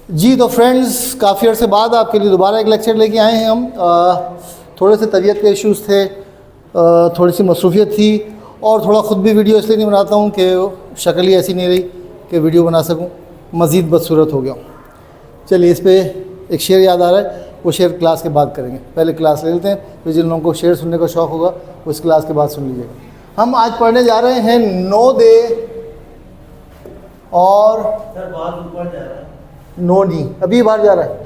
जी तो फ्रेंड्स, काफ़ी अर्से बाद आपके लिए दोबारा एक लेक्चर लेके आए हैं हम। थोड़े से तबीयत के इश्यूज़ थे, थोड़ी सी मसरूफियत थी और थोड़ा ख़ुद भी वीडियो इसलिए नहीं बनाता हूँ कि शक्ल ही ऐसी नहीं रही कि वीडियो बना सकूँ, मज़ीद बदसूरत हो गया हूँ। चलिए, इस पर एक शेर याद आ रहा है, वो शेर क्लास के बाद करेंगे। पहले क्लास ले लेते हैं, फिर जिन लोगों को शेर सुनने का शौक़ होगा वो इस क्लास के बाद सुन लीजिएगा। हम आज पढ़ने जा रहे हैं नो दे और सर बहुत ऊपर जा रहा है। नो नी। अभी बाहर जा रहा है,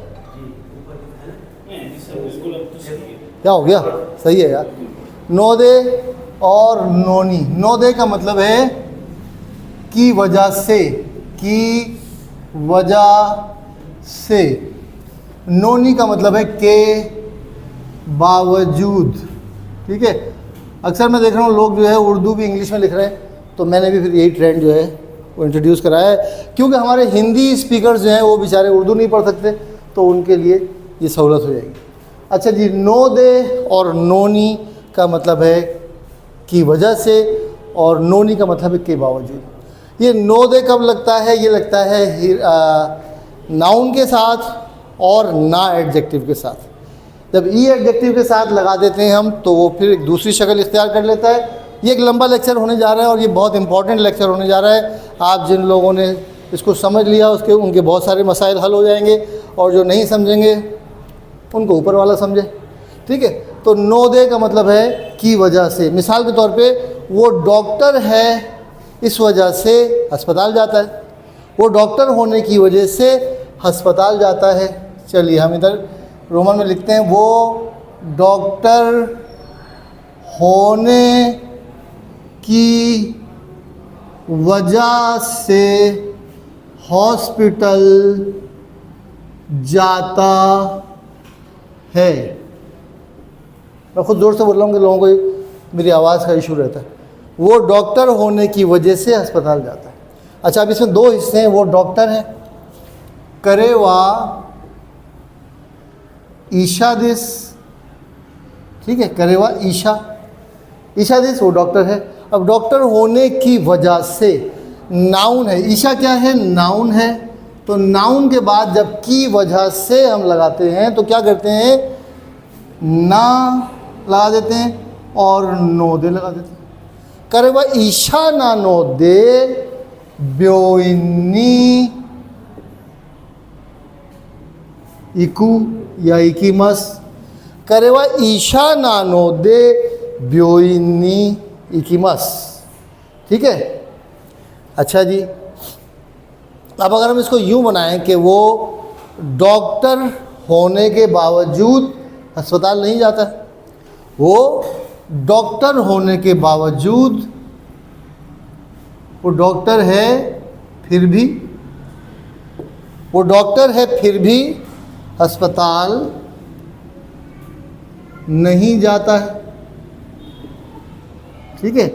क्या हो गया? सही है यार। नो दे और नोनी। नो दे का मतलब है की वजह से, की वजह से। नोनी का मतलब है के बावजूद। ठीक है, अक्सर मैं देख रहा हूँ लोग जो है उर्दू भी इंग्लिश में लिख रहे हैं, तो मैंने भी फिर यही ट्रेंड जो है वो इंट्रोड्यूस कराया है, क्योंकि हमारे हिंदी स्पीकर्स जो हैं वो बेचारे उर्दू नहीं पढ़ सकते, तो उनके लिए ये सहूलत हो जाएगी। अच्छा जी, नो दे और नोनी का मतलब है की वजह से और नोनी का मतलब है के बावजूद। ये नो दे कब लगता है? ये लगता है नाउन के साथ और ना एडजेक्टिव के साथ। जब ई एडजेक्टिव के साथ लगा देते हैं हम, तो वो फिर एक दूसरी शक्ल इख्तियार कर लेता है। ये एक लंबा लेक्चर होने जा रहा है और ये बहुत इंपॉर्टेंट लेक्चर होने जा रहा है। आप जिन लोगों ने इसको समझ लिया उनके बहुत सारे मसाइल हल हो जाएंगे, और जो नहीं समझेंगे उनको ऊपर वाला समझे। ठीक है, तो नो दे का मतलब है की वजह से। मिसाल के तौर पे, वो डॉक्टर है इस वजह से अस्पताल जाता है, वो डॉक्टर होने की वजह से अस्पताल जाता है। चलिए, हम इधर रोमन में लिखते हैं, वो डॉक्टर होने की वजह से हॉस्पिटल जाता है। मैं खुद जोर से बोल रहा हूँ कि लोगों को मेरी आवाज़ का इशू रहता है। वो डॉक्टर होने की वजह से अस्पताल जाता है। अच्छा, अब इसमें दो हिस्से हैं। वो डॉक्टर है, करेवा ईशा दिस। ठीक है, करेवा ईशा, ईशा दिस वो डॉक्टर है। अब डॉक्टर होने की वजह से नाउन है। ईशा क्या है? नाउन है। तो नाउन के बाद जब की वजह से हम लगाते हैं तो क्या करते हैं? ना लगा देते हैं और नो दे लगा देते हैं। करेवा ईशा ना नो दे ब्योइनी इकू या इकीमस। करेवा ईशा ना नो दे ब्योइनी इकीमस। ठीक है, अच्छा जी। अब अगर हम इसको यूँ बनाएं कि वो डॉक्टर होने के बावजूद अस्पताल नहीं जाता, वो डॉक्टर होने के बावजूद, वो डॉक्टर है फिर भी, वो डॉक्टर है फिर भी अस्पताल नहीं जाता है। ठीक है,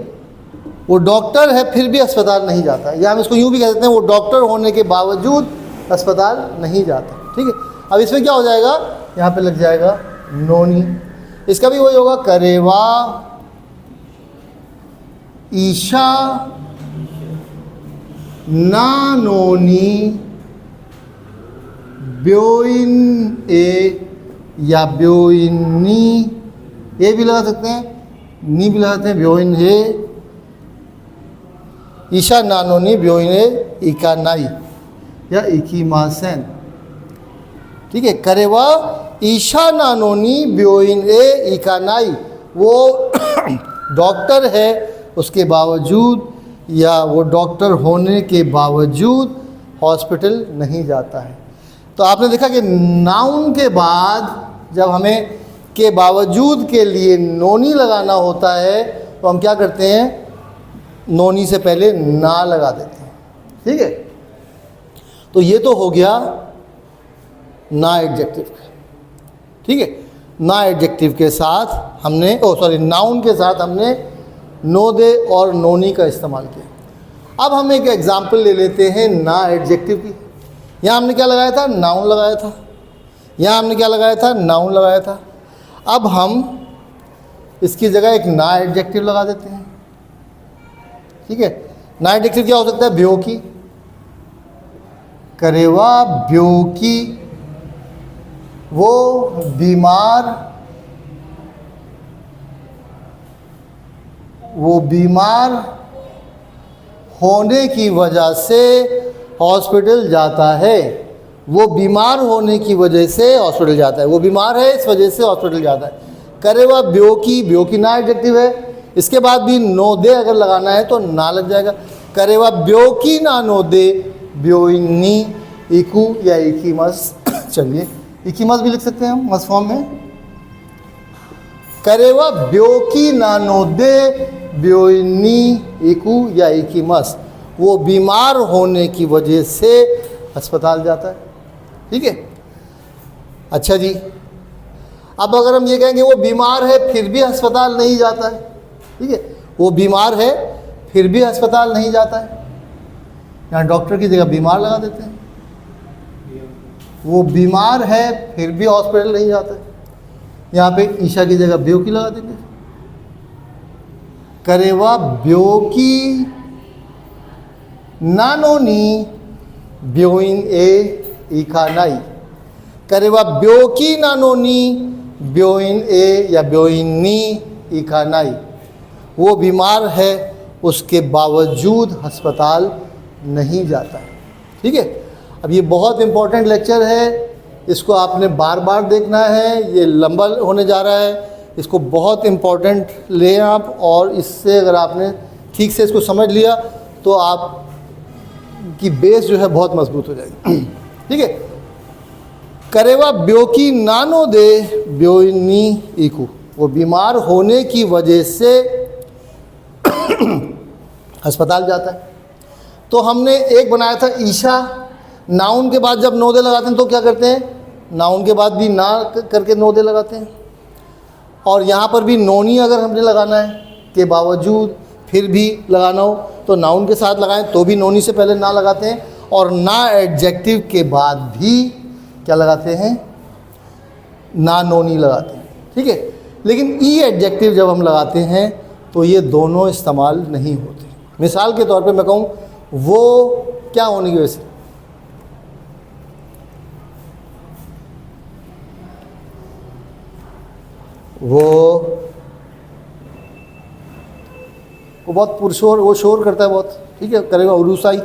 वो डॉक्टर है फिर भी अस्पताल नहीं जाता है, या हम इसको यूँ भी कह सकते हैं, वो डॉक्टर होने के बावजूद अस्पताल नहीं जाता। ठीक है, अब इसमें क्या हो जाएगा? यहाँ पे लग जाएगा नोनी। इसका भी वही होगा, करेवा ईशा ना नोनी ब्योइन ए या ब्योइनी, ये भी लगा सकते हैं, नी भी लगाते हैं, ब्योइन ए ईशा नानोनी ब्योइने इकानाई या इकीमासेन। ठीक है, करेवा ईशा नानोनी ब्योइन ए इकानाई, वो डॉक्टर है उसके बावजूद, या वो डॉक्टर होने के बावजूद हॉस्पिटल नहीं जाता है। तो आपने देखा कि नाउन के बाद जब हमें के बावजूद के लिए नोनी लगाना होता है, तो हम क्या करते हैं? नोनी से पहले ना लगा देते हैं। ठीक है, तो ये तो हो गया ना एडजेक्टिव। ठीक है, ना एडजेक्टिव के साथ हमने नाउन के साथ हमने नो दे और नोनी का इस्तेमाल किया। अब हम एक एग्जाम्पल ले लेते हैं ना एडजेक्टिव की। यहाँ हमने क्या लगाया था? नाउन लगाया था। यहाँ हमने क्या लगाया था? नाउन लगाया था। अब हम इसकी जगह एक ना एडजेक्टिव लगा देते हैं। ठीक है, ना एडजेक्टिव क्या हो सकता है? ब्यो की, करेवा ब्योकी, वो बीमार होने की वजह से हॉस्पिटल जाता है। वो बीमार होने की वजह से हॉस्पिटल जाता है। वो बीमार है इस वजह से हॉस्पिटल जाता है। करेवा ब्योकी, ब्योकी ना एडजेक्टिव है, इसके बाद भी नो दे अगर लगाना है तो ना लग जाएगा। करेवा ब्योकी ना नो दे ब्योइनी इकू या इकीमस। चलिए इकीमस भी लिख सकते हैं हम मस फॉर्म में। करेवा ब्योकी ना नो दे ब्योइनी इकू या इकीमस, वो बीमार होने की वजह से अस्पताल जाता है। ठीक है, अच्छा जी, अब अगर हम ये कहेंगे वो बीमार है फिर भी अस्पताल नहीं जाता है, ठीक है, वो बीमार है फिर भी अस्पताल नहीं जाता है, यहाँ डॉक्टर की जगह बीमार लगा देते हैं। वो बीमार है फिर भी हॉस्पिटल नहीं जाता है, यहाँ पे ईशा की जगह ब्योकी लगा देंगे। करेवा ब्योकी नानोनी ब्योइन ए इकानाई। करेवा ब्योकी नानोनी ब्योइन ए या ब्योइनी इकानाई, वो बीमार है उसके बावजूद अस्पताल नहीं जाता है। ठीक है, अब ये बहुत इम्पोर्टेंट लेक्चर है, इसको आपने बार बार देखना है, ये लंबा होने जा रहा है, इसको बहुत इम्पोर्टेंट लें आप, और इससे अगर आपने ठीक से इसको समझ लिया तो आप की बेस जो है बहुत मजबूत हो जाएगी। ठीक है, करेवा ब्योकी नानो दे ब्योइनी इकू, वो बीमार होने की वजह से अस्पताल जाता है। तो हमने एक बनाया था ईशा, नाउन के बाद जब नोदे लगाते हैं तो क्या करते हैं, नाउन के बाद भी ना करके नोदे लगाते हैं, और यहाँ पर भी नोनी अगर हमने लगाना है के बावजूद फिर भी लगाना हो तो नाउन के साथ लगाएं तो भी नोनी से पहले ना लगाते हैं, और ना एडजेक्टिव के बाद भी क्या लगाते हैं, ना नोनी लगाते हैं। ठीक है, लेकिन ई एडजेक्टिव जब हम लगाते हैं तो ये दोनों इस्तेमाल नहीं होते। मिसाल के तौर पे मैं कहूँ वो क्या होने की वजह से, वो बहुत पुरशोर, वो शोर करता है बहुत। ठीक है, करेवा उरुसाई,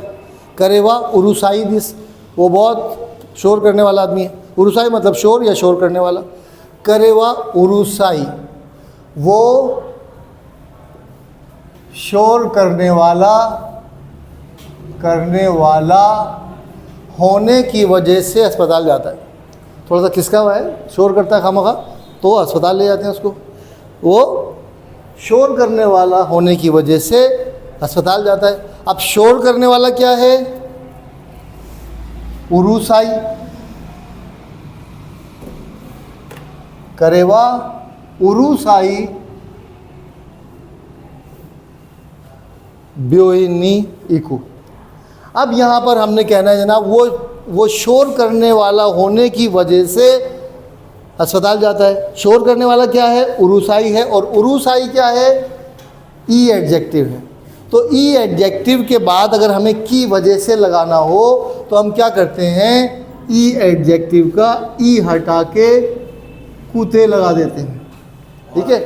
करेवा उरुसाई दिस, वो बहुत शोर करने वाला आदमी है। उरुसाई मतलब शोर या शोर करने वाला। करेवा उरुसाई, वो शोर करने वाला होने की वजह से अस्पताल जाता है। थोड़ा सा खिसका हुआ है, शोर करता है खामखा, तो अस्पताल ले जाते हैं उसको। वो शोर करने वाला होने की वजह से अस्पताल जाता है। अब शोर करने वाला क्या है, उरुसाई। करेवा उरुसाई ब्योइनी इकू। अब यहाँ पर हमने कहना है जनाब वो शोर करने वाला होने की वजह से अस्पताल जाता है। शोर करने वाला क्या है, उरुसाई है, और उरुसाई क्या है, ई एडजेक्टिव है। तो ई एडजेक्टिव के बाद अगर हमें की वजह से लगाना हो तो हम क्या करते हैं, ई एडजेक्टिव का ई हटा के कूते लगा देते हैं। ठीक है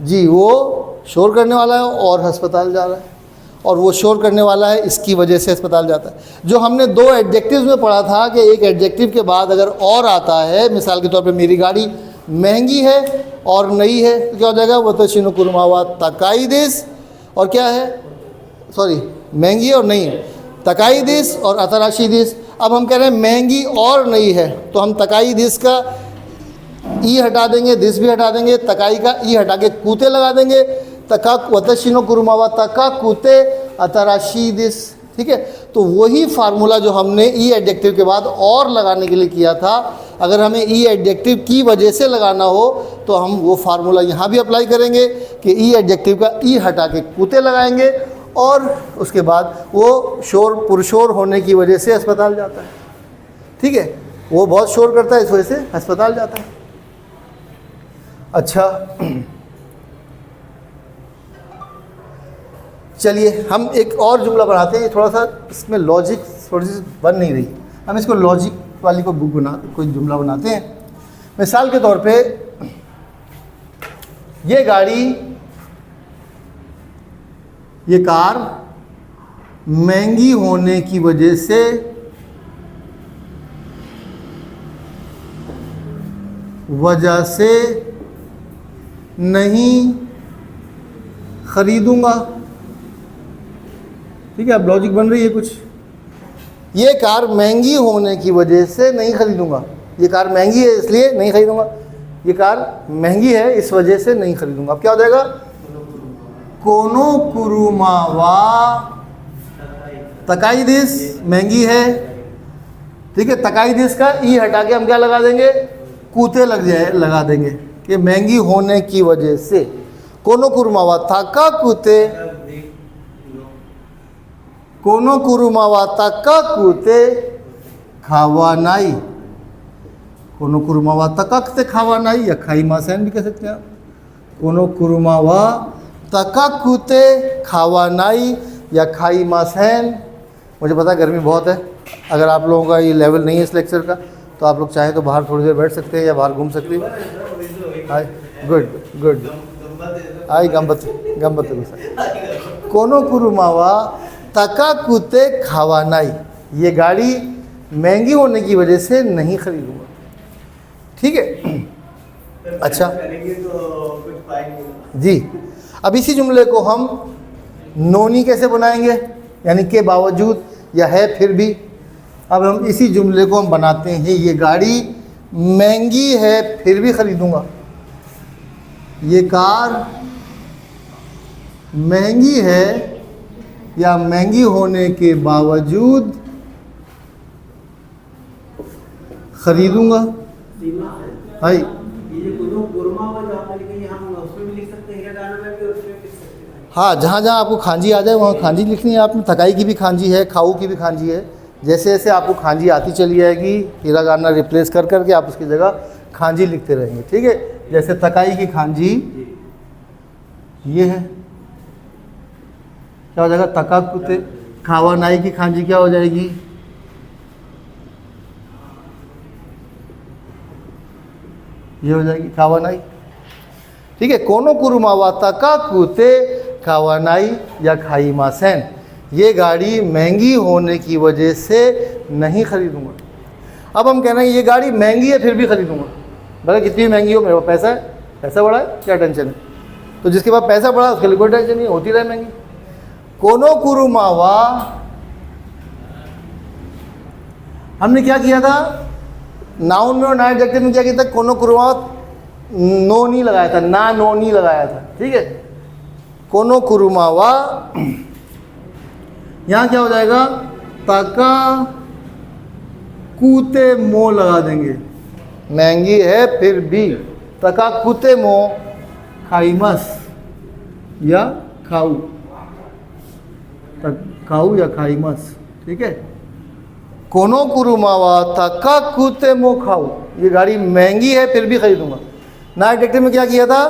जी, वो शोर करने वाला है और अस्पताल जा रहा है, और वो शोर करने वाला है इसकी वजह से अस्पताल जाता है। जो हमने दो एडजेक्टिव्स में पढ़ा था कि एक एडजेक्टिव के बाद अगर और आता है, मिसाल के तौर पे मेरी गाड़ी महंगी है और नई है, तो क्या हो जाएगा, वतशिनो कुरुमावा तकाई देश, और क्या है, सॉरी महंगी और नई है, तकाई देश और अतराशी देश। अब हम कह रहे हैं महंगी और नई है, तो हम तकाई देश का ई हटा देंगे, दिस भी हटा देंगे, तकाई का ई हटा के कूते लगा देंगे, तका वतशिनो कुरुमावा तका कूते अतराशी दिस। ठीक है, तो वही फार्मूला जो हमने ई एडजेक्टिव के बाद और लगाने के लिए किया था, अगर हमें ई एडजेक्टिव की वजह से लगाना हो तो हम वो फार्मूला यहाँ भी अप्लाई करेंगे कि ई एडजेक्टिव का ई हटा के कूते लगाएंगे, और उसके बाद वो शोर पुरशोर होने की वजह से अस्पताल जाता है। ठीक है, वो बहुत शोर करता है इस वजह से अस्पताल जाता है। अच्छा, चलिए हम एक और जुमला बनाते हैं, थोड़ा सा इसमें लॉजिक थोड़ी सी बन नहीं रही। हम इसको लॉजिक वाली को बुक कोई जुमला बनाते हैं। मिसाल के तौर पे ये गाड़ी, ये कार महंगी होने की वजह से नहीं खरीदूंगा। ठीक है, अब लॉजिक बन रही है कुछ। ये कार महंगी होने की वजह से नहीं खरीदूंगा। ये कार महंगी है इसलिए नहीं खरीदूंगा। ये कार महंगी है इस वजह से नहीं खरीदूंगा। अब क्या हो जाएगा? कोनो कुरुमा वा तकाई दिस, महंगी है। ठीक है, तकाई दिस का ई हटा के हम क्या लगा देंगे? कूते लगा देंगे कि महंगी होने की वजह से। कोनो कुरुमावा ताका कूते, कोनो कुरुमावा ताका कूते खावा नाई। कोनो कुरुमावा तककते खावा नाई, या खाई मासैन भी कह सकते हैं आप। कोनो कुरुमावा तककते खावा नाई या खाई मासैन। मुझे पता है गर्मी बहुत है, अगर आप लोगों का ये लेवल नहीं है इस लेक्चर का तो आप लोग चाहें तो बाहर थोड़ी देर बैठ सकते हैं या बाहर घूम सकते हैं। हाय, गुड गुड। हाय, गंबत कोनो कुरुमावा तका कुते खावा नाई। ये गाड़ी महंगी होने की वजह से नहीं खरीदूंगा। ठीक है, अच्छा जी। अब इसी जुमले को हम नोनी कैसे बनाएंगे, यानी के बावजूद या है फिर भी। अब हम इसी जुमले को हम बनाते हैं, ये गाड़ी महंगी है फिर भी खरीदूंगा। ये कार महंगी है या महंगी होने के बावजूद खरीदूंगा। भाई ये जो गुरमा में जो आपने लिखी है, हम उसमें भी लिख सकते हैं, गाना में भी उसमें लिख सकते हैं। हाँ, जहाँ जहाँ आपको खांजी आ जाए वहाँ खांजी लिखनी है आपने। थकाई की भी खांजी है, खाऊ की भी खांजी है। जैसे जैसे आपको खांजी आती चली जाएगी, हिरागाना रिप्लेस कर करके आप उसकी जगह खांजी लिखते रहेंगे। ठीक है, जैसे तकाई की खांजी ये है, क्या हो जाएगा? तका कुते। खावा नाई की खांजी क्या हो जाएगी? ये हो जाएगी खावा नाई। ठीक है, कोनो कुरुमावा तका कुते खावा नाई या खाई मासैन। ये गाड़ी महंगी होने की वजह से नहीं खरीदूंगा। अब हम कह रहे हैं ये गाड़ी महंगी है फिर भी खरीदूंगा। भले कितनी महंगी हो, मेरे पास पैसा है, पैसा बड़ा है, क्या टेंशन है? तो जिसके पास पैसा बड़ा उसके लिए कोई टेंशन नहीं, होती रहे महंगी। कोनो कुरुमावा, हमने क्या किया था? नाउन में और नॉन एडजेक्टिव में क्या किया था? कोनो कुरुमावा नो नहीं लगाया था, ना नो नहीं लगाया था। ठीक है, कोनो कुरुमावा, यहाँ क्या हो जाएगा? ताका कूते मो लगा देंगे। महंगी है फिर भी। तका कूते मो खाईमस या खाऊ, खाऊ या खाईमस। ठीक है, कोनो कुरुमावा तका कूते मो खाऊ। ये गाड़ी महंगी है फिर भी खरीदूंगा। ना एडजेक्टिव में क्या किया था?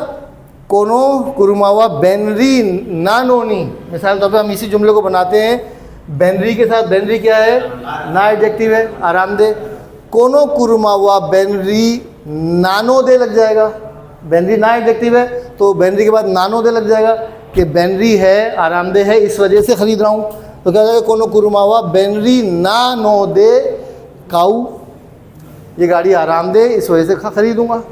कोनो कुरुमावा बेनरी ना नोनी। मिसाल तौर पे हम इसी जुमले को बनाते हैं, बेनरी के साथ बेनरी क्या है? ना एडजेक्टिव है, आरामदेह। कोनो कुरुमावा बेनरी नानो दे लग जाएगा। बेनरी ना एडजेक्टिव है तो बेनरी के बाद नानो दे लग जाएगा कि बेनरी है, आरामदेह है, इस वजह से खरीद रहा हूँ। तो क्या जाएगा? कोनो कुरुमावा बेनरी ना नो दे काऊ। ये गाड़ी आरामदेह इस वजह से खरीदूंगा।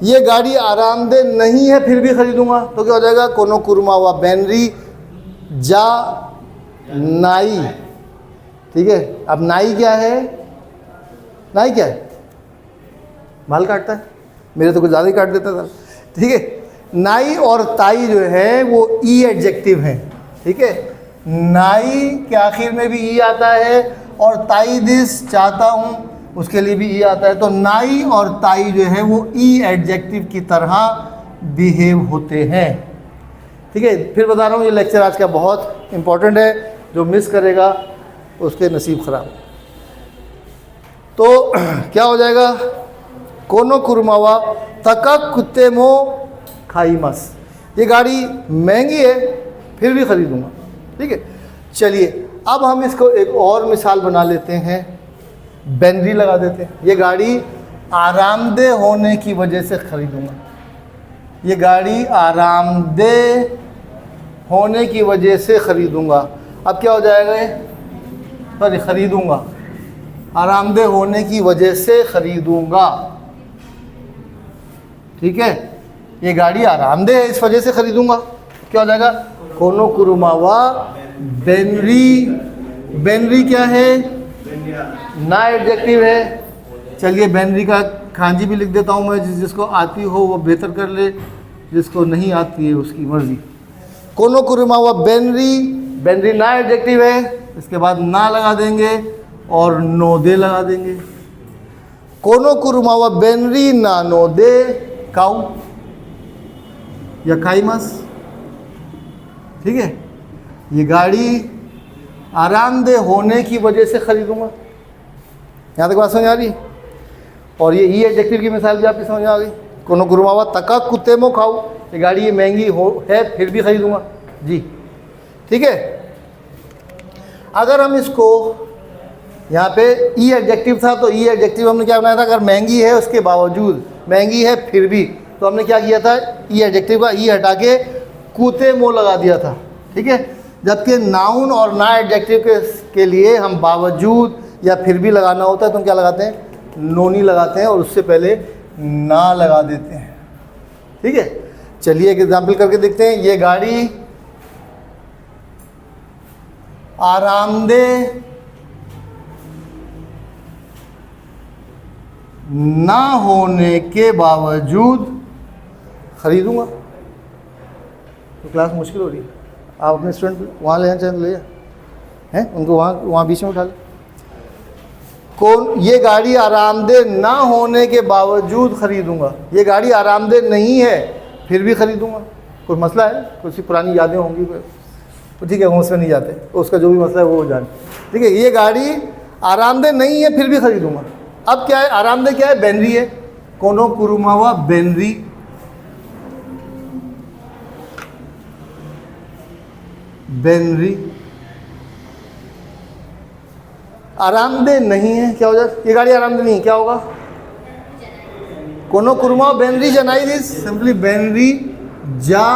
ये गाड़ी आरामदेह नहीं है फिर भी खरीदूंगा। तो क्या हो जाएगा? कोनो कुरुमावा बेनरी जा नाई। ठीक है, अब नाई क्या है? नाई क्या है? बाल काटता है, मेरे तो कुछ ज़्यादा ही काट देता था। ठीक है, नाई और ताई जो है वो ई एडजेक्टिव हैं। ठीक है, नाई के आखिर में भी ई आता है और ताई दिस चाहता हूँ उसके लिए भी ई आता है। तो नाई और ताई जो है वो ई एडजेक्टिव की तरह बिहेव होते हैं। ठीक है, फिर बता रहा हूँ ये लेक्चर आज का बहुत इम्पोर्टेंट है, जो मिस करेगा उसके नसीब ख़राब। तो क्या हो जाएगा? कोनो कुरुमावा तका कुत्ते मो खाईमस। ये गाड़ी महंगी है फिर भी खरीदूंगा। ठीक है, चलिए अब हम इसको एक और मिसाल बना लेते हैं, बेनरी लगा देते हैं। ये गाड़ी आरामदेह होने की वजह से ख़रीदूँगा, ये गाड़ी आरामदेह होने की वजह से ख़रीदूँगा। अब क्या हो जाएगा ये, सॉरी ख़रीदूँगा, आरामदेह होने की वजह से ख़रीदूँगा, ठीक है। ये गाड़ी आरामदेह है इस वजह से ख़रीदूँगा, क्या हो जाएगा, कोनो कुरुमावा बेनरी। बेनरी क्या है, ना एडजेक्टिव है। चलिए बेनरी का खांजी भी लिख देता हूँ मैं, जिसको आती हो वो बेहतर कर ले, जिसको नहीं आती है उसकी मर्ज़ी। कोनो कुरुमावा बेनरी, बेनरी ना एडजेक्टिव है, इसके बाद ना लगा देंगे और नोदे लगा देंगे। कोनो कुरुमावा बेनरी ना नोदे काऊ या काईमस, ठीक है। ये गाड़ी आरामदेह होने की वजह से ख़रीदूँगा। यहाँ तक बात समझ आ रही। और ये ई एडजेक्टिव की मिसाल भी आपकी समझ में आ गई। कोनो गुरुमावा तका कुत्ते मो खाऊ, ये गाड़ी ये महंगी हो है फिर भी ख़रीदूँगा जी, ठीक है। अगर हम इसको यहाँ पे ई एडजेक्टिव था तो ई एडजेक्टिव हमने क्या बनाया था, अगर महंगी है उसके बावजूद, महंगी है फिर भी, तो हमने क्या किया था, ई एडजेक्टिव का ई हटा के कूते मो लगा दिया था, ठीक है। जबकि नाउन और ना एडजेक्टिव के लिए हम बावजूद या फिर भी लगाना होता है तो हम क्या लगाते हैं, नोनी लगाते हैं और उससे पहले ना लगा देते हैं, ठीक है। चलिए एक एग्जाम्पल करके देखते हैं। ये गाड़ी आरामदेह ना होने के बावजूद ख़रीदूँगा। तो क्लास मुश्किल हो रही है, आप अपने स्टूडेंट वहाँ ले जाना चाहें तो ले जाए हैं, उनको वहाँ बीच में उठा लें। कौन, ये गाड़ी आरामदेह ना होने के बावजूद ख़रीदूँगा। ये गाड़ी आरामदेह नहीं है फिर भी ख़रीदूँगा। कोई मसला है, कुछ पुरानी यादें होंगी तो ठीक है, हम उसमें नहीं जाते, तो उसका जो भी मसला है वो हो जाए, ठीक है। ये गाड़ी आरामदेह नहीं है फिर भी ख़रीदूँगा। अब क्या है, आरामदेह क्या है, बेनरी है। कोनो कुरुमावा बेनरी, बेनरी आरामदेह नहीं है, क्या हो जाए, ये गाड़ी आरामदेह नहीं है, क्या होगा, कोनो कुरुमा बेनरी जा नाई दिस, सिंपली बेनरी जा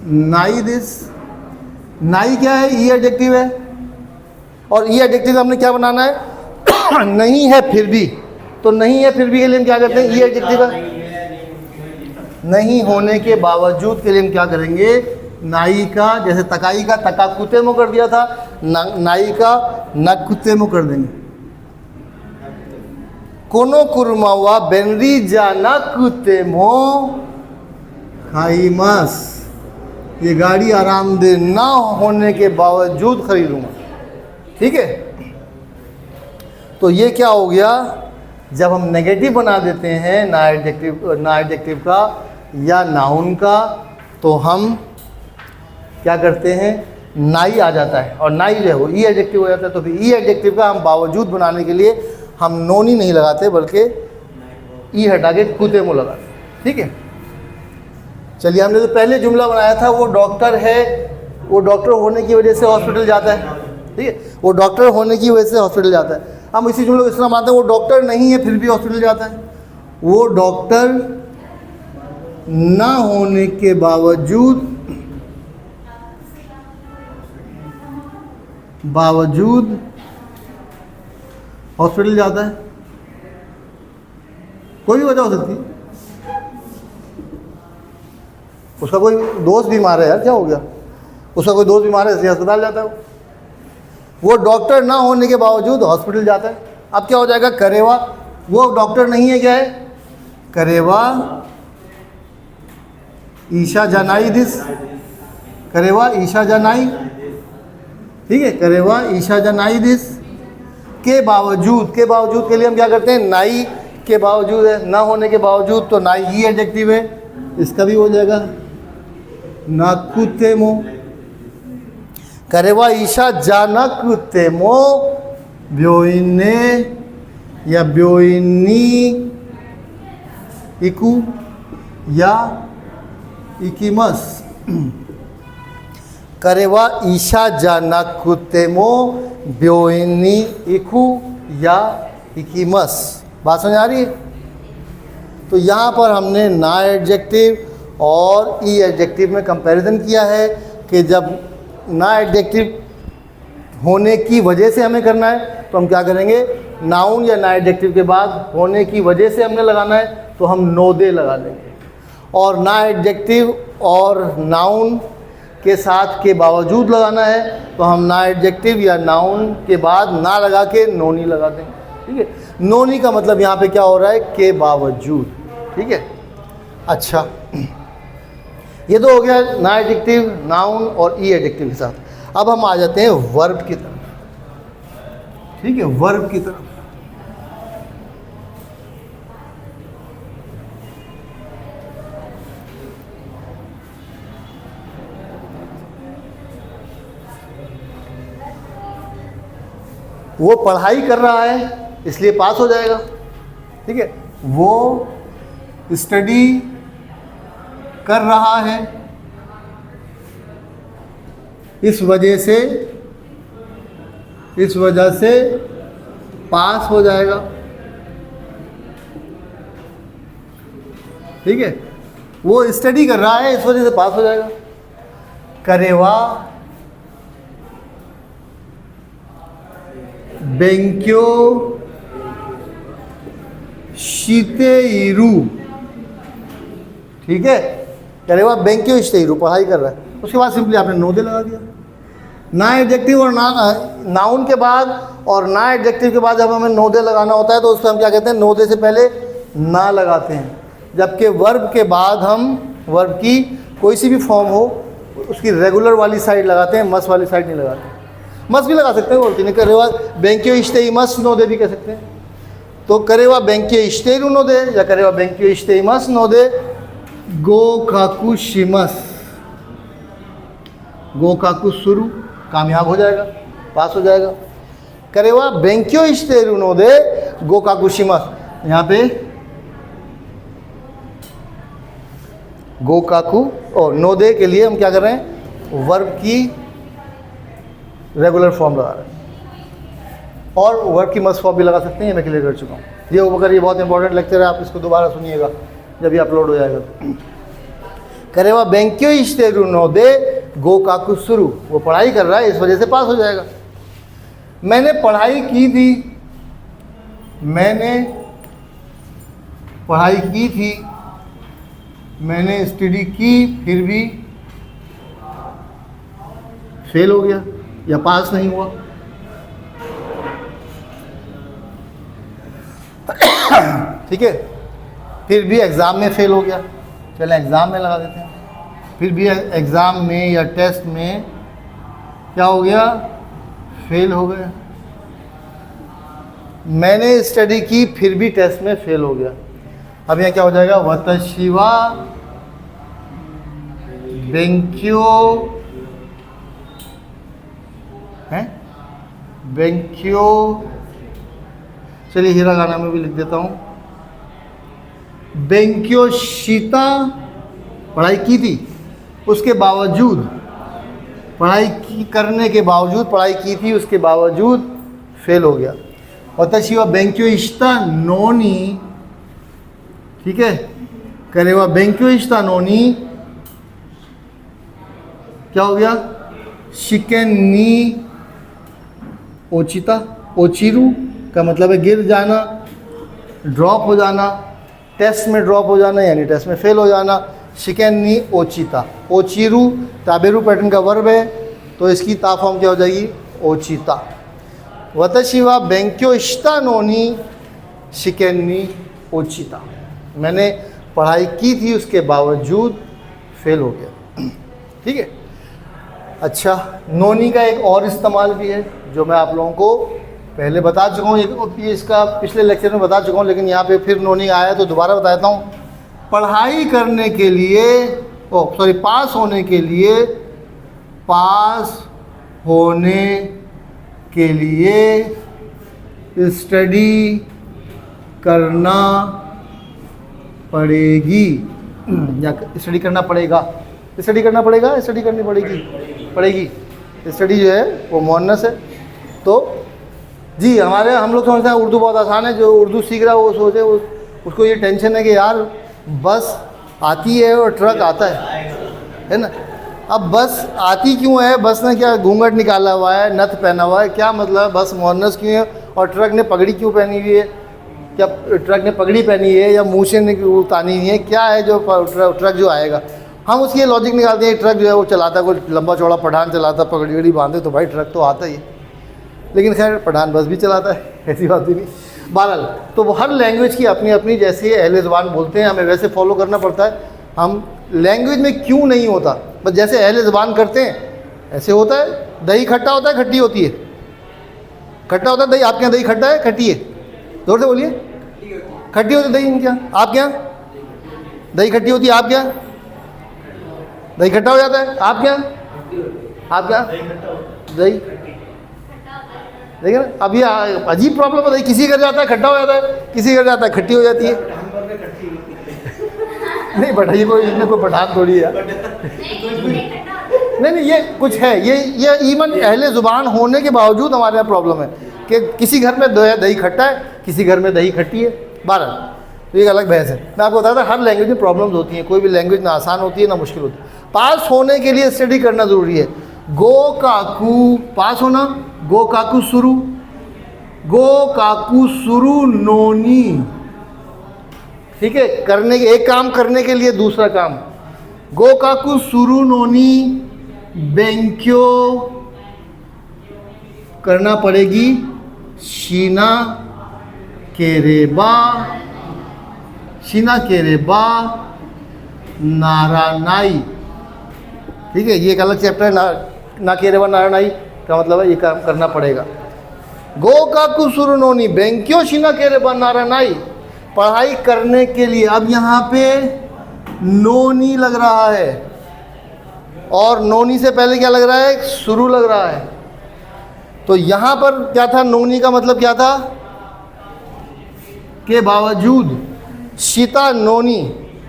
नाई दिस। नाई क्या है, ई एडजेक्टिव है, और ई एडजेक्टिव हमने क्या बनाना है, नहीं है फिर भी, तो नहीं है फिर भी के लिए हम क्या करते हैं, ई एडजेक्टिव है। नहीं होने के बावजूद के लिए हम क्या करेंगे, नाई का, जैसे तकाई का तका कुत्ते मो कर दिया था, नाई का न कुत्ते मो कर देंगे। कोनो कुरुमावा बेनरी जा न कुत्ते मो खाईमस, ये गाड़ी आरामदेह ना होने के बावजूद खरीदूंगा, ठीक है। तो ये क्या हो गया, जब हम नेगेटिव बना देते हैं ना एडजेक्टिव का या नाउन का, तो हम क्या करते हैं, नाई आ जाता है, और नाई जो है वो ई एडजेक्टिव हो जाता है। तो फिर ई एडजेक्टिव का हम बावजूद बनाने के लिए हम नोनी नहीं लगाते, बल्कि ई हटा के कुत्ते मुँह लगाते, ठीक है। चलिए, हमने जो पहले जुमला बनाया था वो डॉक्टर है, वो डॉक्टर होने की वजह से हॉस्पिटल जाता है, ठीक है, वो डॉक्टर होने की वजह से हॉस्पिटल जाता है। हम इसी जुमले को इस तरह मानते हैं, वो डॉक्टर नहीं है फिर भी हॉस्पिटल जाता है। वो डॉक्टर ना होने के बावजूद हॉस्पिटल जाता है। कोई भी वजह हो सकती है, उसका कोई दोस्त बीमार है, यार क्या हो गया, उसका कोई दोस्त बीमार है इसलिए अस्पताल जाता है। वो डॉक्टर ना होने के बावजूद हॉस्पिटल जाता है। अब क्या हो जाएगा, करेवा, वो डॉक्टर नहीं है, क्या है, करेवा ईशा जनाई दिस, करेवा ईशा जनाई, ठीक है, करेवा ईशा जनाई दिस। के बावजूद के लिए हम क्या करते हैं, नाई के बावजूद है, ना होने के बावजूद, तो नाई ही एडजेक्टिव है, इसका भी हो जाएगा नाकुतेमो। करेवा ईशा जानाकुतेमो ब्योइने या ब्योइनी इकू या इकीमस। करेवा ईशा जाना कुतेमो ब्योइनी इखु या इकीमस। बात समझ आ रही है? तो यहाँ पर हमने ना एडजेक्टिव और ई एडजेक्टिव में कंपैरिजन किया है कि जब ना एडजेक्टिव होने की वजह से हमें करना है तो हम क्या करेंगे, नाउन या ना एडजेक्टिव के बाद होने की वजह से हमने लगाना है तो हम नो दे लगा देंगे, और ना एडजेक्टिव और नाउन के साथ के बावजूद लगाना है तो हम ना एडजेक्टिव या नाउन के बाद ना लगा के नोनी लगा देंगे। ठीक है, नोनी का मतलब यहाँ पे क्या हो रहा है, के बावजूद। ठीक है, अच्छा ये तो हो गया ना एडजेक्टिव, नाउन और ई एडजेक्टिव के साथ। अब हम आ जाते हैं वर्ब की तरफ। ठीक है, वर्ब की तरफ। वो पढ़ाई कर रहा है इसलिए पास हो जाएगा। ठीक है, वो स्टडी कर रहा है इस वजह से पास हो जाएगा। ठीक है, वो स्टडी कर रहा है इस वजह से पास हो जाएगा। करेवा बेंक्यो शीतेइरु। ठीक है, करेवा बेंक्यो शीतेइरु, पढ़ाई कर रहा है, उसके बाद सिंपली आपने नो दे लगा दिया। ना एडजेक्टिव और नाउन के बाद और ना एडजेक्टिव के बाद जब हमें नो दे लगाना होता है तो उसको हम क्या कहते हैं, नो दे से पहले ना लगाते हैं। जबकि वर्ब के बाद हम वर्ब की कोई सी भी फॉर्म हो उसकी रेगुलर वाली साइड लगाते हैं, मस वाली साइड नहीं लगाते। मस भी लगा सकते हैं, बोलते नहीं, करेवा बेंक्यो इश्ते मस नो दे भी कह सकते हैं। तो करेवा बेंक्यो इश्ते नो दे या करेवा बेंक्यो इश्ते मस नो दे गो काकू शिमस। गो काकू शुरू, कामयाब हो जाएगा, पास हो जाएगा। करेवा बेंक्यो इश्ते नो दे गो काकू शिमस। यहाँ पे गो काकू और नो दे के लिए हम क्या कर रहे हैं, वर्ब की रेगुलर फॉर्म लगा रहे हैं, और वर्ब की मस्ट फॉर्म भी लगा सकते हैं, मैं क्लियर कर चुका हूँ। ये होकर ये बहुत इंपॉर्टेंट लेक्चर है, आप इसको दोबारा सुनिएगा जब ये अपलोड हो जाएगा तो। करेवा बेंक्यो इश्तेरु नो दे गो काकू शुरू, वो पढ़ाई कर रहा है इस वजह से पास हो जाएगा। मैंने पढ़ाई की थी, मैंने पढ़ाई की थी, मैंने स्टडी की फिर भी फेल हो गया या पास नहीं हुआ। ठीक है, फिर भी एग्ज़ाम में फेल हो गया, चले एग्ज़ाम में लगा देते हैं। फिर भी एग्ज़ाम में या टेस्ट में क्या हो गया, फेल हो गया। मैंने स्टडी की फिर भी टेस्ट में फेल हो गया। अब यहाँ क्या हो जाएगा, वतशिवा बेंक्यो है, बेंक्यो, चलिए हिरागाना में भी लिख देता हूँ, बेंक्यो शीता, पढ़ाई की थी उसके बावजूद, पढ़ाई की करने के बावजूद, पढ़ाई की थी उसके बावजूद फेल हो गया। वतशिवा बेंक्यो इश्ता नोनी, ठीक है, करेवा बेंक्यो इश्ता नोनी, क्या हो गया, शिकेन नी ओचिता, ओचिरू का मतलब है गिर जाना, ड्रॉप हो जाना, टेस्ट में ड्रॉप हो जाना यानी टेस्ट में फेल हो जाना। शिकेन नी ओचिता, ओचिरू ताबेरू पैटर्न का वर्ब है तो इसकी ता फॉर्म क्या हो जाएगी, ओचिता। वतशिवा बेंक्यो इश्ता नोनी शिकेन नी ओचिता, मैंने पढ़ाई की थी उसके बावजूद फेल हो गया। ठीक है, अच्छा, नोनी का एक और इस्तेमाल भी है जो मैं आप लोगों को पहले बता चुका हूँ, ये इसका पिछले लेक्चर में बता चुका हूँ, लेकिन यहाँ पे फिर नोनी आया तो दोबारा बता देता हूँ। पढ़ाई करने के लिए, पास होने के लिए, पास होने के लिए स्टडी करना पड़ेगी या स्टडी करना पड़ेगा, स्टडी करना पड़ेगा, स्टडी करनी पड़ेगी, पड़ेगी। स्टडी जो है वो मुअन्नस है। तो जी हम लोग समझते हैं उर्दू बहुत आसान है, जो उर्दू सीख रहा है वो सोचे उसको ये टेंशन है कि यार बस आती है और ट्रक आता है ना। अब बस आती क्यों है, बस ने क्या घूंघट निकाला हुआ है, नथ पहना हुआ है, क्या मतलब है, बस मुअन्नस क्यों है, और ट्रक ने पगड़ी क्यों पहनी हुई है, क्या ट्रक ने पगड़ी पहनी है या मूछें ने उतानी हुई है, क्या है जो ट्रक जो आएगा। हम उसकी लॉजिक निकालते हैं, ट्रक जो है वो चलाता, कोई लंबा चौड़ा पठान चलाता, पगड़ी वगड़ी बांधे तो भाई ट्रक तो आता ही है। लेकिन खैर पठान बस भी चलाता है, ऐसी बात भी नहीं। बहरहाल तो वो हर लैंग्वेज की अपनी अपनी जैसे अहले ज़ुबान बोलते हैं, हमें वैसे फॉलो करना पड़ता है। हम लैंग्वेज में क्यों नहीं होता, बस जैसे अहले ज़ुबान करते हैं ऐसे होता है। दही खट्टा होता है, खट्टी होती है, खट्टा होता है दही। आपके यहाँ दही खट्टा है, खट्टी है? जोर से बोलिए। खट्टी होती है दही क्या? आपके यहाँ दही खट्टी होती है, आप क्या दही खट्टा हो जाता है? आप क्या दही देखिए ना, अब ये अजीब प्रॉब्लम है। किसी घर जाता है खट्टा हो जाता है, किसी घर जाता है खट्टी हो जाती है। नहीं बट ये कोई इसमें कोई पठान थोड़ी है। नहीं ये कुछ है, ये इवन अहले ज़ुबान होने के बावजूद हमारे यहाँ प्रॉब्लम है कि किसी घर में दही खट्टा है, किसी घर में दही खट्टी है। 12 तो एक अलग बहस है। मैं आपको बताता हर लैंग्वेज में प्रॉब्लम्स होती हैं, कोई भी लैंग्वेज ना आसान होती है ना मुश्किल होती है। पास होने के लिए स्टडी करना ज़रूरी है। गो काकू पास होना, गो काकू शुरू, गो काकू शुरू नोनी, ठीक है। करने के एक काम करने के लिए दूसरा काम, गो काकू शुरू नोनी बेंक्यो करना पड़ेगी, शीना केरेबा नारानाई, ठीक है। ये एक अलग चैप्टर है। ना केरेबा नारानाई का मतलब है ये काम करना पड़ेगा। गो काकू शुरू नोनी बेंक्यो शीना केरेबा नारानाई, पढ़ाई करने के लिए। अब यहाँ पे नोनी लग रहा है और नोनी से पहले क्या लग रहा है, शुरू लग रहा है। तो यहाँ पर क्या था, नोनी का मतलब क्या था, के बावजूद। शिता नोनी,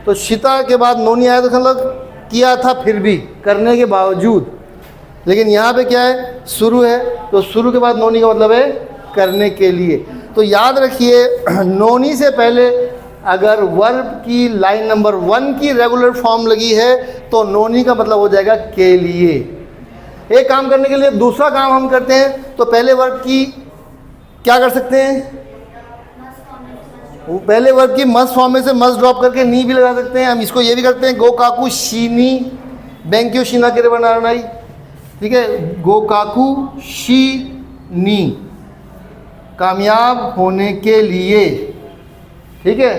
तो शिता के बाद नोनी आया तो मतलब किया था फिर भी, करने के बावजूद। लेकिन यहाँ पे क्या है, शुरू है, तो शुरू के बाद नोनी का मतलब है करने के लिए। तो याद रखिए नोनी से पहले अगर वर्ब की लाइन नंबर 1 की रेगुलर फॉर्म लगी है तो नोनी का मतलब हो जाएगा के लिए। एक काम करने के लिए दूसरा काम हम करते हैं तो पहले वर्ब की क्या कर सकते हैं, पहले वर्ब की मस्ट फॉर्म में से मस्ट ड्रॉप करके नी भी लगा सकते हैं। हम इसको ये भी करते हैं, गो काकू शीनी बेंक्यो शीना के बनाई, ठीक है। गो काकू शी नी कामयाब होने के लिए, ठीक है।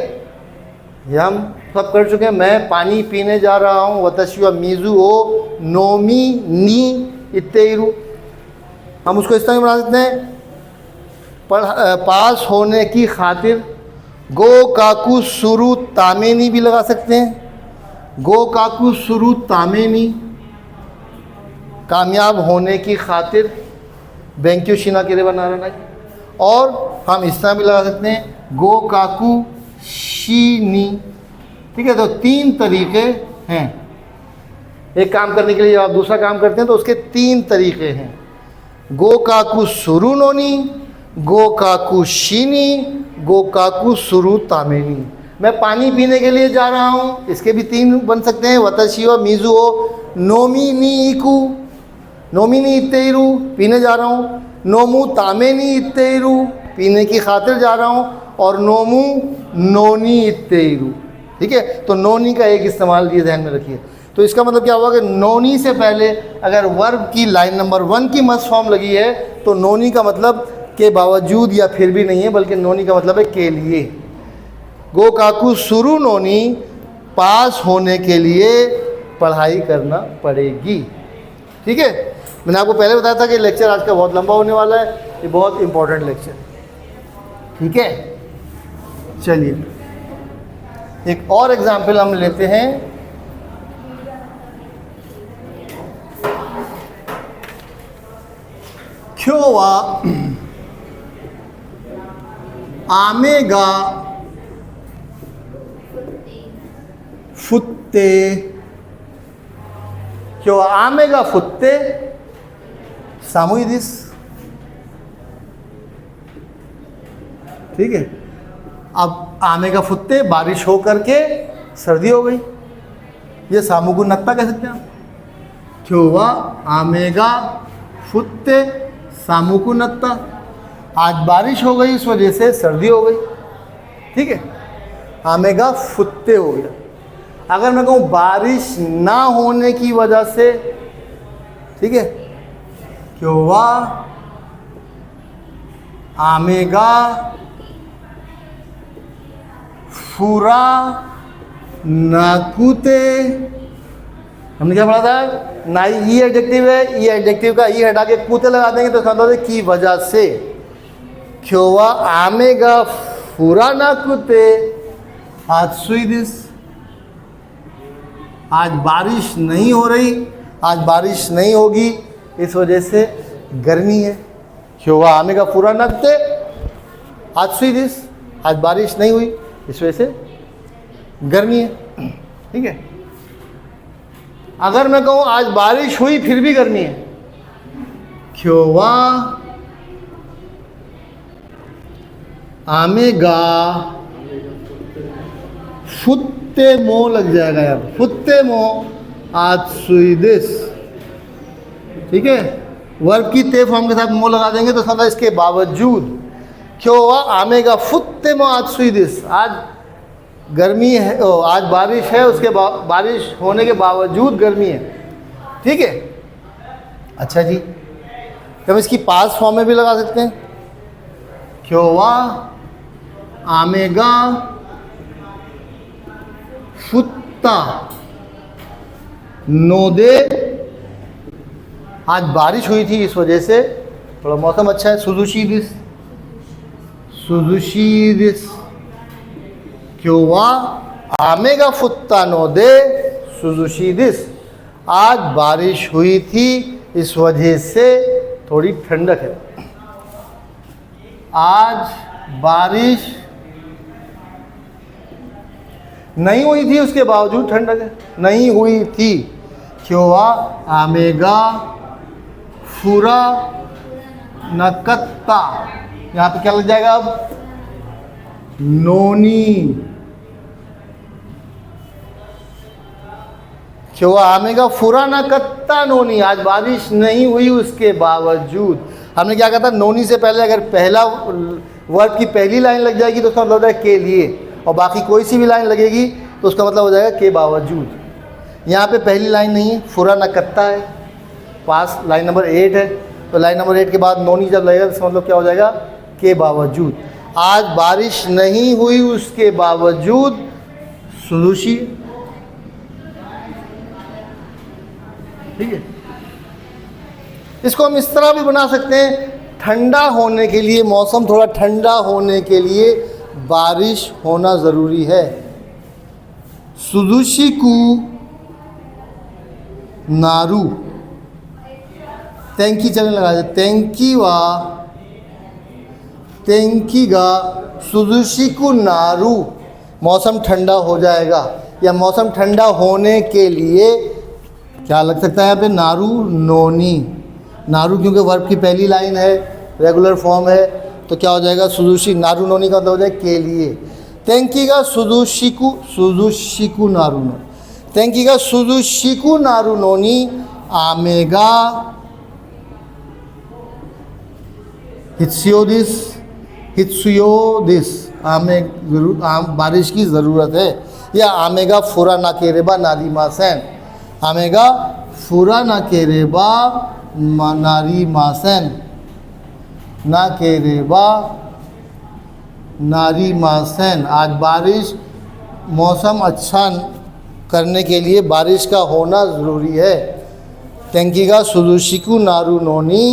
ये हम सब कर चुके हैं। मैं पानी पीने जा रहा हूँ, वतशी व मीज़ू ओ नोमी नी इत्तेरु, हम उसको इस तरह बना सकते हैं। पास होने की खातिर गो काकू शुरू तामेनी भी लगा सकते हैं। गो काकू शुरू तामेनी, कामयाब होने की खातिर बेंक्यो शीना के लिए बना रहा है। और हम इस तरह भी लगा सकते हैं, गो काकू शीनी, ठीक है। तो 3 तरीके हैं एक काम करने के लिए। जब आप दूसरा काम करते हैं तो उसके 3 तरीके हैं, गो काकू शुरू नोनी, गो काकू शीनी, गो काकू शुरू तामेनी। मैं पानी पीने के लिए जा रहा हूँ, इसके भी 3 बन सकते हैं, वतशी व मीज़ू ओ नोमी नी इकू, नोमी नी इत्तेरु पीने जा रहा हूँ, नोमू तामेनी इत्तेरु पीने की खातिर जा रहा हूँ, और नोमू नोनी इत्तेरु, ठीक है। तो नोनी का एक इस्तेमाल ये ध्यान में रखिए। तो इसका मतलब क्या हुआ कि नोनी से पहले अगर वर्ब की लाइन नंबर 1 की मस्ट फॉर्म लगी है तो नोनी का मतलब के बावजूद या फिर भी नहीं है, बल्कि नोनी का मतलब है के लिए। गो काकू शुरू नोनी, पास होने के लिए पढ़ाई करना पड़ेगी, ठीक है। मैंने आपको पहले बताया था कि लेक्चर आज का बहुत लंबा होने वाला है, ये बहुत इंपॉर्टेंट लेक्चर, ठीक है। चलिए एक और एग्जाम्पल हम लेते हैं। क्योवा आमेगा फुत्ते क्यों आमेगा फुत्ते सामुइदिस। ठीक है, अब आमेगा फुत्ते बारिश हो करके सर्दी हो गई, ये सामुगु नत्ता कह सकते हैं आप। क्यों आमेगा फुत्ते सामुगु नत्ता, आज बारिश हो गई इस वजह से सर्दी हो गई। ठीक है, आमेगा फुत्ते हो गया। अगर मैं कहूँ बारिश ना होने की वजह से, ठीक है, क्यों आमेगा फुरा नाकुते, हमने क्या पढ़ा था, ना ई एडजेक्टिव है, ई एडजेक्टिव का ई हटा के कुते लगा देंगे तो इसका मतलब की वजह से। क्यों आमेगा फुरा नाकुते आत्सुइदिस, आज बारिश नहीं हो रही, आज बारिश नहीं होगी इस वजह से गर्मी है। क्यों आमेगा फुरा नाकुते आत्सुइदिस, आज बारिश नहीं हुई इस वजह से गर्मी है। ठीक है, अगर मैं कहूँ आज बारिश हुई फिर भी गर्मी है, क्यों आमेगा फुत्ते मो लग जाएगा यार, फुत्ते मो आत्सुइदिस। ठीक है, वर्ब की ते फॉर्म के साथ मो लगा देंगे तो समझ इसके बावजूद। क्यों आमेगा फुत्ते मो आत्सुइदिस, आज गर्मी है, आज बारिश है, उसके बारिश होने के बावजूद गर्मी है। ठीक है, अच्छा जी, हम इसकी पास्ट फॉर्म में भी लगा सकते हैं। क्यों आमेगा फुत्ता नोदे, आज बारिश हुई थी इस वजह से थोड़ा मौसम अच्छा है। सुजुशिदिस, सुजुशिदिस। क्यों आमेगा फुत्ता नोदे सुजुशिदिस, आज बारिश हुई थी इस वजह से थोड़ी ठंडक है। आज बारिश नहीं हुई थी उसके बावजूद ठंडक है, नहीं हुई थी। क्यों आमेगा फुरा नकत्ता, यहाँ पे क्या लग जाएगा अब, नोनी। क्यों आमेगा फुरा नकत्ता नोनी, आज बारिश नहीं हुई उसके बावजूद। हमने क्या कहा था, नोनी से पहले अगर पहला वर्ब की पहली लाइन लग जाएगी तो उसका मतलब होता है के लिए, और बाकी कोई सी भी लाइन लगेगी तो उसका मतलब हो जाएगा के बावजूद। यहाँ पे पहली लाइन नहीं है, फुरा नकत्ता है, पास लाइन नंबर 8 है, तो लाइन नंबर 8 के बाद नोनी जब लगेगा तो इसका मतलब क्या हो जाएगा, के बावजूद। आज बारिश नहीं हुई उसके बावजूद सुजुशी। ठीक है, इसको हम इस तरह भी बना सकते हैं, ठंडा होने के लिए, मौसम थोड़ा ठंडा होने के लिए बारिश होना ज़रूरी है। सुजुशिकु नारू, तेंकी चलने लगा दे, तेंकी वा तेंकी गा सुजुशिकु नारू, मौसम ठंडा हो जाएगा, या मौसम ठंडा होने के लिए क्या लग सकता है यहाँ पे, नारू नोनी। नारू क्योंकि वर्ब की पहली लाइन है, रेगुलर फॉर्म है, तो क्या हो जाएगा, सुजुशी। नारू नोनी का मतलब हो जाएगा के लिए। तेंकी का सुजुशिकु, सुजुशिकु नारू नो, तेंकी का सुजुशिकु नारू नोनी आमेगा हित्सियोदिस, हित्सियोदिस, बारिश की ज़रूरत है। या आमेगा फुरा ना केरेबा नारी मासैन, आमेगा फुरा ना केरेबा नारी मासैन, ना केरेबा नारी मासैन, आज बारिश, मौसम अच्छा करने के लिए बारिश का होना ज़रूरी है। तेंकी का सुजुशिकु नारू नोनी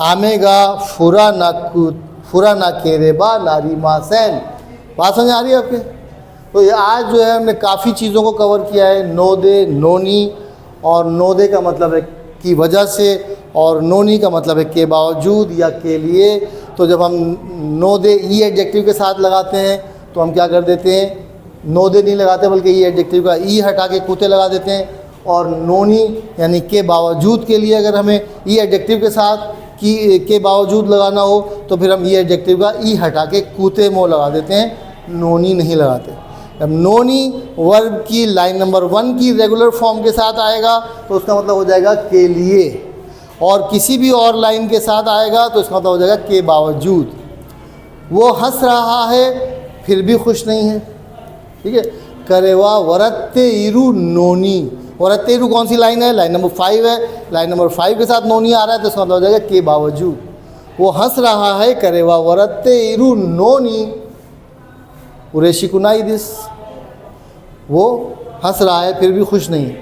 आमेगा फुरा ना केरेबा नारी मासैन। बात समझ आ रही है आपके? तो ये आज जो है हमने काफ़ी चीज़ों को कवर किया है, नोदे, नोनी, और नोदे का मतलब है की वजह से, और नोनी का मतलब है के बावजूद या के लिए। तो जब हम नोदे ई एडजेक्टिव के साथ लगाते हैं तो हम क्या कर देते हैं, नोदे नहीं लगाते बल्कि ई एडजेक्टिव का ई हटा के कुते लगा देते हैं, और नोनी यानी के बावजूद के लिए अगर हमें ई एडजेक्टिव के साथ के बावजूद लगाना हो तो फिर हम ई एडजेक्टिव का ई हटा के कूते मोह लगा देते हैं, नोनी नहीं लगाते। अब नोनी वर्ब की लाइन नंबर 1 की रेगुलर फॉर्म के साथ आएगा तो उसका मतलब हो जाएगा के लिए, और किसी भी और लाइन के साथ आएगा तो इसका मतलब हो जाएगा के बावजूद। वो हंस रहा है फिर भी खुश नहीं है, ठीक है। करेवा वरत्ते इरु नोनी, वरत्ते इरु कौन सी लाइन है? लाइन नंबर 5 है। लाइन नंबर 5 के साथ नोनी आ रहा है तो इसका मतलब हो जाएगा के बावजूद। वो हंस रहा है करेवा वरत्ते इरु नोनी उरेशी कुनाई दिस, वो हंस रहा है फिर भी खुश नहीं।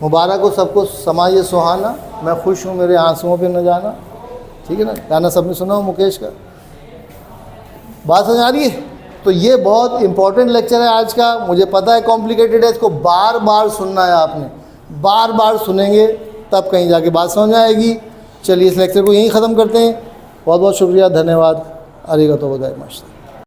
मुबारक हो सबको समाये सुहाना, मैं खुश हूँ मेरे आंसुओं पे न जाना, ठीक है ना। गाना सबने सुना हो मुकेश का, बात समझ आ रही है? तो ये बहुत इंपॉर्टेंट लेक्चर है आज का। मुझे पता है कॉम्प्लिकेटेड है, इसको बार बार सुनना है आपने, बार बार सुनेंगे तब कहीं जाके बात समझ आएगी। चलिए इस लेक्चर को यहीं ख़त्म करते हैं। बहुत बहुत शुक्रिया, धन्यवाद, आरिगातो गोजाइमासिता।